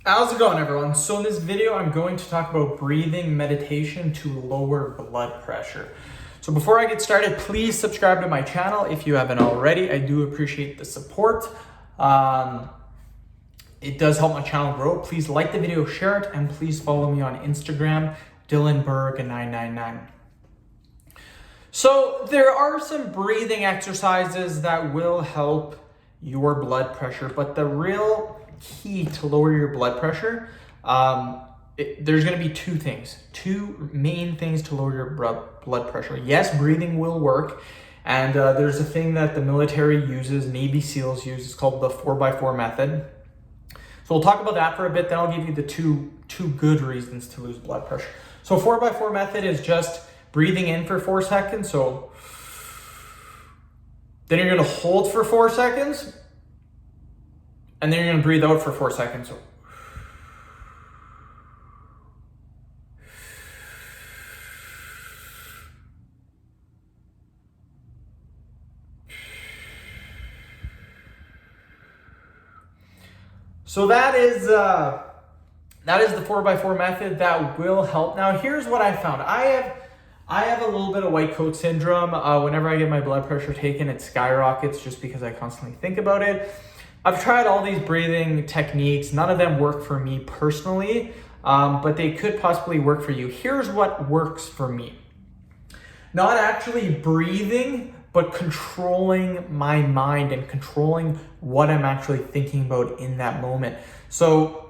How's it going, everyone? So in this video, I'm going to talk about breathing meditation to lower blood pressure. So before I get started, please subscribe to my channel if you haven't already. I do appreciate the support. It does help my channel grow. Please like the video, share it, and please follow me on Instagram, DylanBerg999. So there are some breathing exercises that will help your blood pressure, but the real key to lower your blood pressure, there's going to be two main things to lower your blood pressure. Yes, breathing will work, and there's a thing that the military uses, Navy SEALs use, it's called the 4x4 method. So we'll talk about that for a bit, then I'll give you the two good reasons to lose blood pressure. So 4x4 method is just breathing in for 4 seconds. So then you're going to hold for 4 seconds, and then you're going to breathe out for 4 seconds. So that is the 4x4 method that will help. Now, here's what I found. I have a little bit of white coat syndrome. Whenever I get my blood pressure taken, it skyrockets just because I constantly think about it. I've tried all these breathing techniques. None of them work for me personally, but they could possibly work for you. Here's what works for me. Not actually breathing, but controlling my mind and controlling what I'm actually thinking about in that moment. So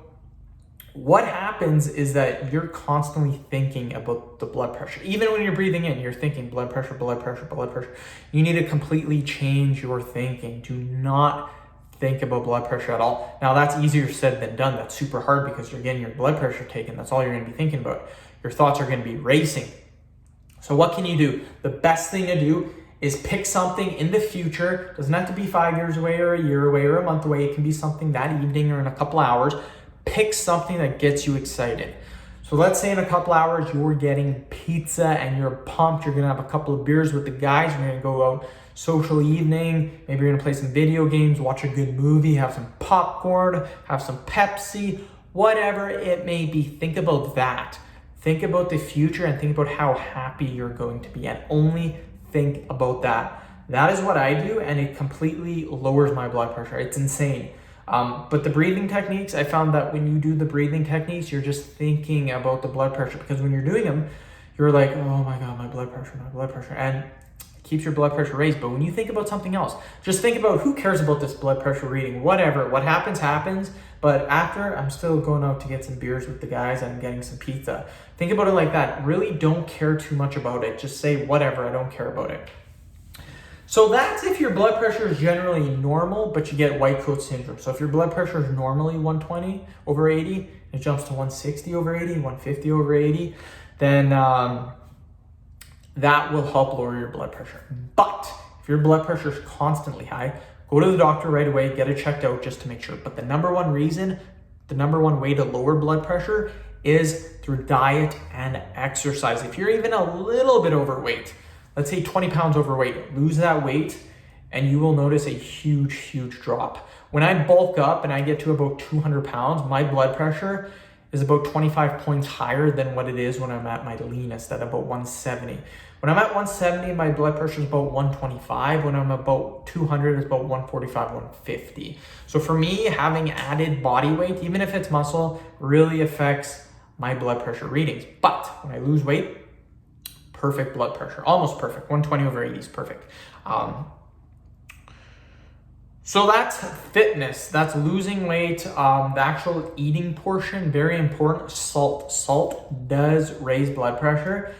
what happens is that you're constantly thinking about the blood pressure. Even when you're breathing in, you're thinking blood pressure, blood pressure, blood pressure. You need to completely change your thinking. Do not think about blood pressure at all. Now, that's easier said than done. That's super hard because you're getting your blood pressure taken. That's all you're going to be thinking about. Your thoughts are going to be racing. So what can you do? The best thing to do is pick something in the future. It doesn't have to be 5 years away or a year away or a month away. It can be something that evening or in a couple hours. Pick something that gets you excited. So let's say in a couple hours you're getting pizza and you're pumped. You're gonna have a couple of beers with the guys. You're gonna go out social evening. Maybe you're gonna play some video games, watch a good movie, have some popcorn, have some Pepsi, whatever it may be. Think about that. Think about the future and think about how happy you're going to be, and only think about that. That is what I do, and it completely lowers my blood pressure. It's insane. But the breathing techniques, I found that when you do the breathing techniques, you're just thinking about the blood pressure, because when you're doing them, you're like, oh my God, my blood pressure, and it keeps your blood pressure raised. But when you think about something else, just think about, who cares about this blood pressure reading, whatever, what happens, happens. But after, I'm still going out to get some beers with the guys, I'm getting some pizza. Think about it like that. Really don't care too much about it. Just say, whatever, I don't care about it. So that's if your blood pressure is generally normal, but you get white coat syndrome. So if your blood pressure is normally 120 over 80, it jumps to 160 over 80, 150 over 80, then that will help lower your blood pressure. But if your blood pressure is constantly high, go to the doctor right away, get it checked out just to make sure. But the number one way to lower blood pressure is through diet and exercise. If you're even a little bit overweight, let's say 20 pounds overweight, lose that weight and you will notice a huge drop. When I bulk up and I get to about 200 pounds, my blood pressure is about 25 points higher than what it is when I'm at my leanest at about 170. When I'm at 170, my blood pressure is about 125. When I'm about 200, it's about 145, 150. So for me, having added body weight, even if it's muscle, really affects my blood pressure readings. But when I lose weight, perfect blood pressure, almost perfect. 120 over 80 is perfect. So that's fitness, that's losing weight. The actual eating portion, very important. Salt does raise blood pressure,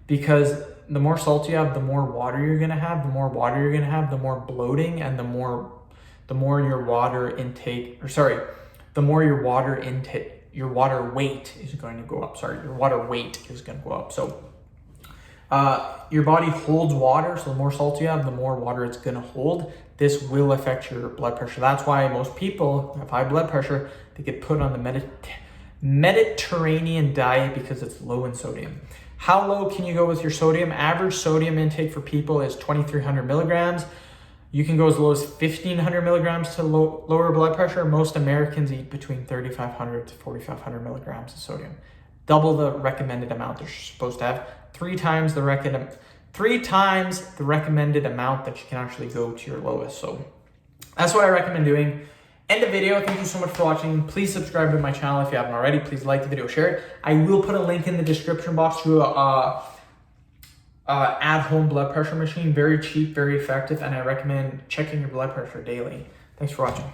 because the more salt you have, the more water you're gonna have. The more water you're gonna have, the more bloating, and the more your water intake, your water weight is going to go up. Your water weight is gonna go up. So your body holds water, so the more salt you have, the more water it's going to hold. This will affect your blood pressure. That's why most people who have high blood pressure, they get put on the Mediterranean diet, because it's low in sodium. How low can you go with your sodium? Average sodium intake for people is 2,300 milligrams. You can go as low as 1,500 milligrams to lower blood pressure. Most Americans eat between 3,500 to 4,500 milligrams of sodium. Double the recommended amount they're supposed to have. Three times the recommended amount that you can actually go to your lowest. So that's what I recommend doing. End the video. Thank you so much for watching. Please subscribe to my channel if you haven't already. Please like the video, share it. I will put a link in the description box to at-home blood pressure machine. Very cheap, very effective, and I recommend checking your blood pressure daily. Thanks for watching.